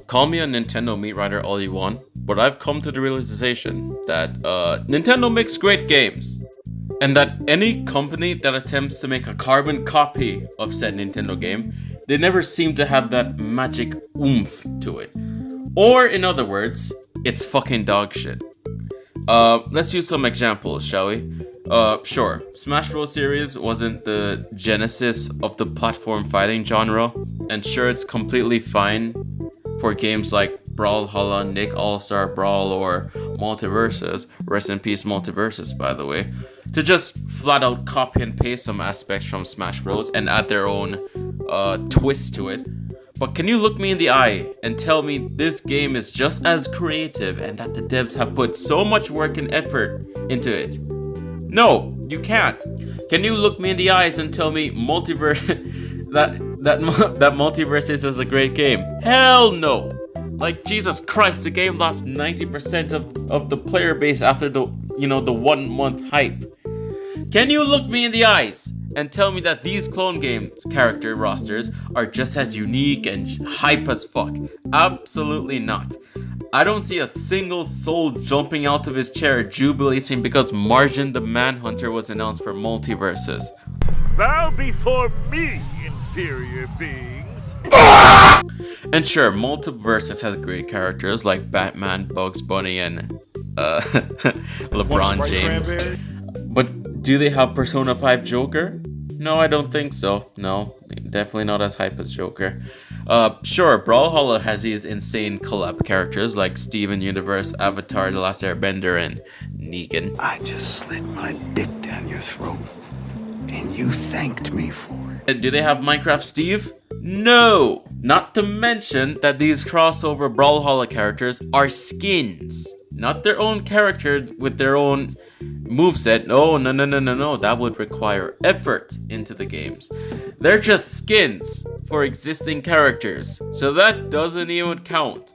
Call me a Nintendo meat rider all you want, but I've come to the realization that Nintendo makes great games. And that any company that attempts to make a carbon copy of said Nintendo game, they never seem to have that magic oomph to it. Or in other words, it's fucking dog shit. Let's use some examples, shall we? Sure, Smash Bros. Series wasn't the genesis of the platform fighting genre, and sure, it's completely fine for games like Brawlhalla, Nick All-Star Brawl, or Multiverses, rest in peace Multiverses by the way, to just flat out copy and paste some aspects from Smash Bros. And add their own twist to it. But can you look me in the eye and tell me this game is just as creative and that the devs have put so much work and effort into it? No, you can't. Can you look me in the eyes and tell me Multiverse that Multiverses is a great game? Hell no. Like, Jesus Christ, the game lost 90% of the player base after the 1 month hype. Can you look me in the eyes and tell me that these clone game character rosters are just as unique and hype as fuck? Absolutely not. I don't see a single soul jumping out of his chair jubilating because Margin the Manhunter was announced for Multiverses. Bow before me, inferior beings. And sure, Multiverses has great characters like Batman, Bugs Bunny, and LeBron James. But do they have Persona 5 Joker? No, I don't think so. No, definitely not as hype as Joker. Sure, Brawlhalla has these insane collab characters like Steven Universe, Avatar, The Last Airbender, and Negan. I just slid my dick down your throat, and you thanked me for it. Do they have Minecraft Steve? No! Not to mention that these crossover Brawlhalla characters are skins, not their own character with their own moveset. No. That would require effort into the games. They're just skins for existing characters, so that doesn't even count.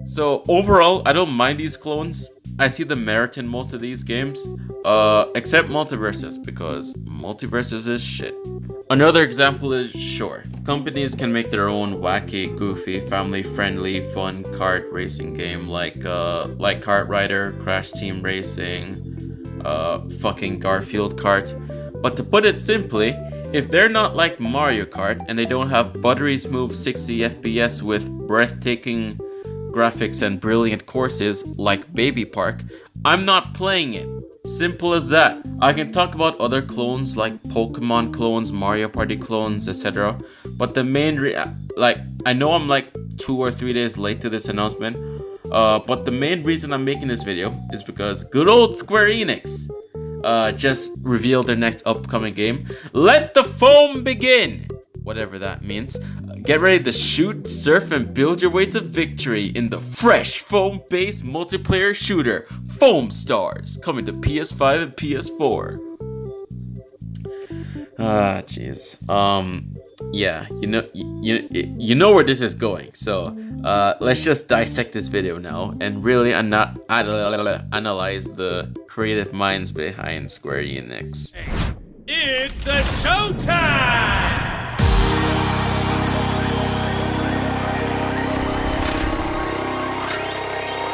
So overall, I don't mind these clones. I see the merit in most of these games, except Multiverses, because Multiverses is shit. Another example is, sure, companies can make their own wacky, goofy, family-friendly, fun kart racing game like Kart Rider, Crash Team Racing, fucking Garfield Kart. But to put it simply, if they're not like Mario Kart and they don't have buttery smooth 60 FPS with breathtaking graphics and brilliant courses like Baby Park, I'm not playing it. Simple as that. I can talk about other clones like Pokemon clones, Mario Party clones, etc. But the main I know I'm like 2 or 3 days late to this announcement. But the main reason I'm making this video is because good old Square Enix just revealed their next upcoming game. Let the foam begin! Whatever that means. Get ready to shoot, surf, and build your way to victory in the fresh foam-based multiplayer shooter, Foam Stars, coming to PS5 and PS4. Ah, jeez. Yeah, you know where this is going. So, let's just dissect this video now and really analyze the creative minds behind Square Enix. It's a showtime!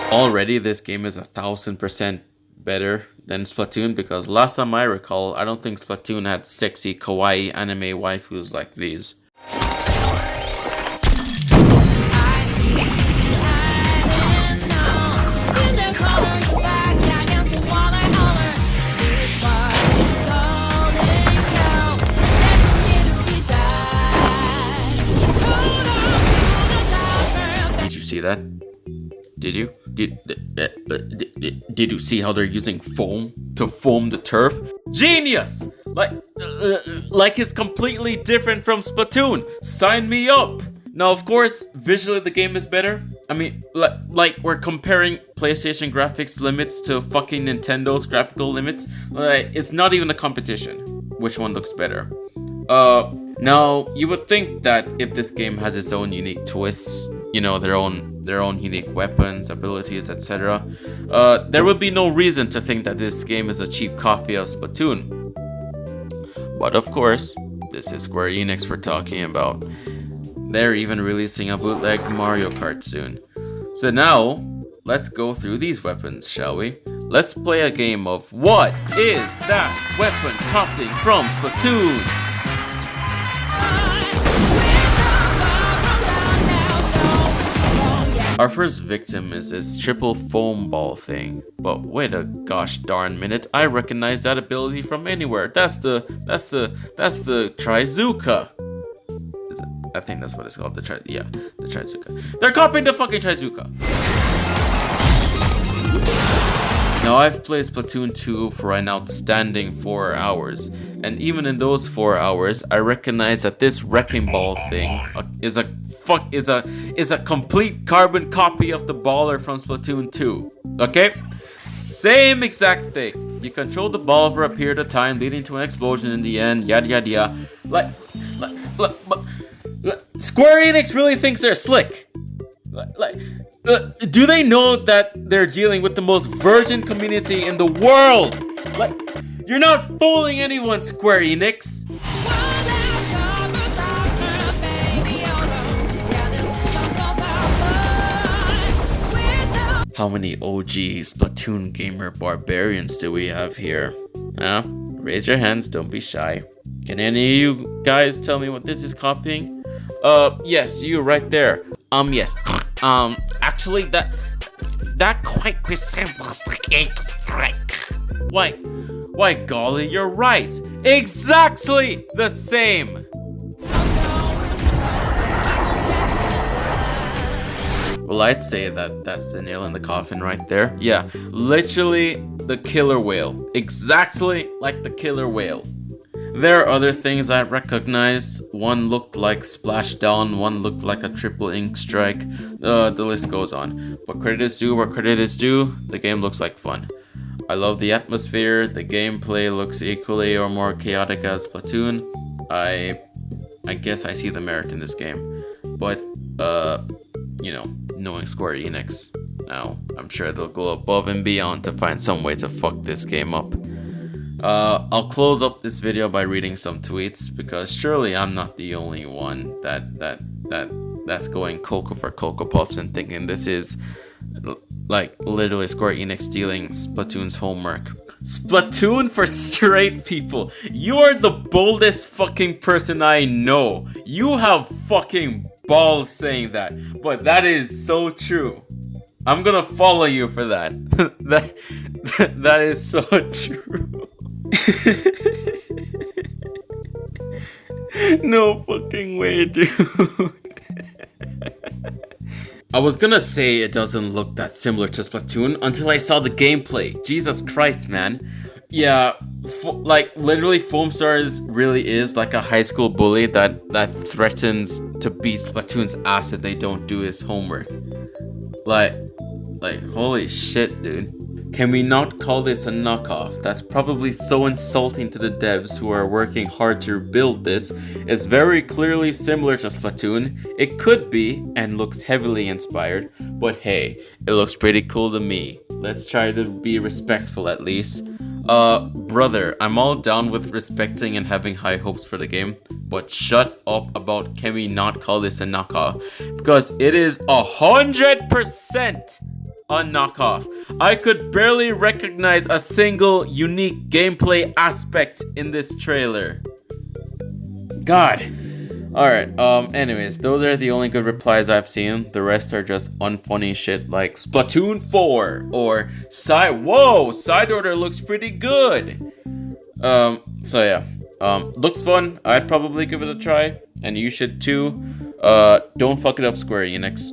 Already, this game is 1000% better than Splatoon, because last time I recall, I don't think Splatoon had sexy kawaii anime waifus like these. Did you see that? Did you? Did you see how they're using foam to foam the turf? Genius! Like it's completely different from Splatoon. Sign me up! Now, of course, visually the game is better. I mean, like we're comparing PlayStation graphics limits to fucking Nintendo's graphical limits. Like, it's not even a competition. Which one looks better? Now, you would think that if this game has its own unique twists, you know, their own unique weapons, abilities, etc., there would be no reason to think that this game is a cheap copy of Splatoon. But of course, this is Square Enix we're talking about. They're even releasing a bootleg Mario Kart soon. So now, let's go through these weapons, shall we? Let's play a game of What is that weapon copying from Splatoon? Our first victim is this triple foam ball thing. But wait a gosh darn minute, I recognize that ability from anywhere. That's the Trizuka. Is it? I think that's what it's called. The Trizuka. They're copying the fucking Trizuka. Now I've played Splatoon 2 for an outstanding 4 hours, and even in those 4 hours, I recognize that this wrecking ball thing is a complete carbon copy of the baller from Splatoon 2. Okay? Same exact thing. You control the ball for a period of time, leading to an explosion in the end, yada yada yada. Like Square Enix really thinks they're slick. Do they know that they're dealing with the most virgin community in the world? Like, you're not fooling anyone, Square Enix. How many OG Splatoon gamer barbarians do we have here? Raise your hands, don't be shy. Can any of you guys tell me what this is copying? Yes, you right there. Yes. Actually, that quite resembles the game. Why, golly, you're right. Exactly the same. Well, I'd say that's the nail in the coffin right there. Yeah, literally the killer whale. Exactly like the killer whale. There are other things I recognized. One looked like Splashdown, one looked like a triple ink strike. The list goes on. But credit is due where credit is due. The game looks like fun. I love the atmosphere. The gameplay looks equally or more chaotic as Splatoon. I guess I see the merit in this game. But knowing Square Enix now, I'm sure they'll go above and beyond to find some way to fuck this game up. I'll close up this video by reading some tweets, because surely I'm not the only one that's going Cocoa for Cocoa Puffs and thinking this is like literally Square Enix stealing Splatoon's homework. Splatoon for straight people. You are the boldest fucking person I know. You have fucking balls saying that, but that is so true. I'm gonna follow you for that. that is so true. No fucking way, dude. I was gonna say it doesn't look that similar to Splatoon until I saw the gameplay. Jesus Christ, man. Yeah, literally Foam Stars really is like a high school bully that threatens to beat Splatoon's ass if they don't do his homework. Like holy shit, dude. Can we not call this a knockoff? That's probably so insulting to the devs who are working hard to build this. It's very clearly similar to Splatoon. It could be, and looks heavily inspired, but hey, it looks pretty cool to me. Let's try to be respectful at least. Brother, I'm all down with respecting and having high hopes for the game, but shut up about can we not call this a knockoff? Because it is 100% a knockoff. I could barely recognize a single unique gameplay aspect in this trailer. God. Alright, anyways, those are the only good replies I've seen. The rest are just unfunny shit like Splatoon 4 or Side Order looks pretty good. So yeah. Looks fun. I'd probably give it a try, and you should too. Don't fuck it up, Square Enix.